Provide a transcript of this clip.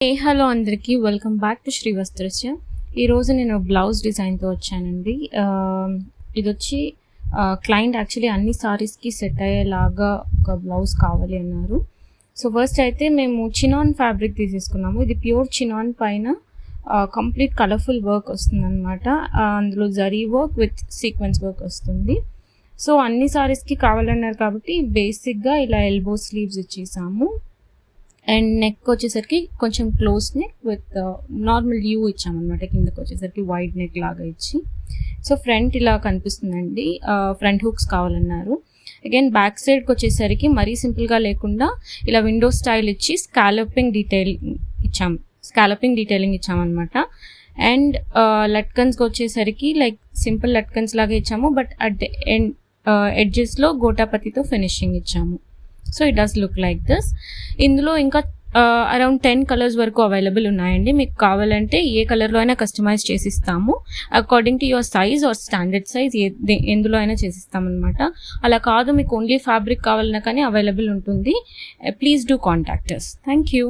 Hello అందరికీ, welcome back to Shri వస్త్రస్య. ఈరోజు నేను బ్లౌజ్ డిజైన్తో వచ్చానండి. ఇది వచ్చి క్లయింట్ యాక్చువల్లీ అన్ని సారీస్కి సెట్ అయ్యేలాగా ఒక బ్లౌజ్ కావాలి అన్నారు. సో ఫస్ట్ అయితే మేము చినాన్ ఫ్యాబ్రిక్ తీసేసుకున్నాము. ఇది ప్యూర్ చినాన్ పైన కంప్లీట్ కలర్ఫుల్ వర్క్ వస్తుంది అనమాట. అందులో zari work with sequence work వస్తుంది. సో అన్ని సారీస్కి కావాలన్నారు కాబట్టి బేసిక్గా ఇలా ఎల్బో స్లీవ్స్ ఇచ్చేసాము. అండ్ నెక్ వచ్చేసరికి కొంచెం close neck with normal U ఇచ్చామన్నమాట. కిందకి వచ్చేసరికి వైడ్ నెక్ లాగా ఇచ్చి, సో ఫ్రంట్ ఇలా కనిపిస్తుందండి. ఫ్రంట్ హుక్స్ కావాలన్నారు. అగైన్ బ్యాక్ సైడ్కి వచ్చేసరికి మరీ సింపుల్గా లేకుండా ఇలా విండో స్టైల్ ఇచ్చి స్కాలపింగ్ డీటెయిలింగ్ ఇచ్చామన్నమాట. అండ్ లట్కన్స్కి వచ్చేసరికి లైక్ సింపుల్ లట్కన్స్ లాగా ఇచ్చాము, బట్ అట్ ఎండ్ ఎడ్జెస్లో గోటాపతితో ఫినిషింగ్ ఇచ్చాము. So it does look like this. ఇందులో ఇంకా అరౌండ్ 10 కలర్స్ వరకు అవైలబుల్ ఉన్నాయండి. మీకు కావాలంటే ఏ కలర్లో అయినా కస్టమైజ్ చేసిస్తాము. According to your size or standard size ఎందులో అయినా చేసిస్తామన్నమాట. అలా కాదు, మీకు ఓన్లీ ఫ్యాబ్రిక్ కావాలన్నా కానీ అవైలబుల్ ఉంటుంది. Please do contact us. Thank you.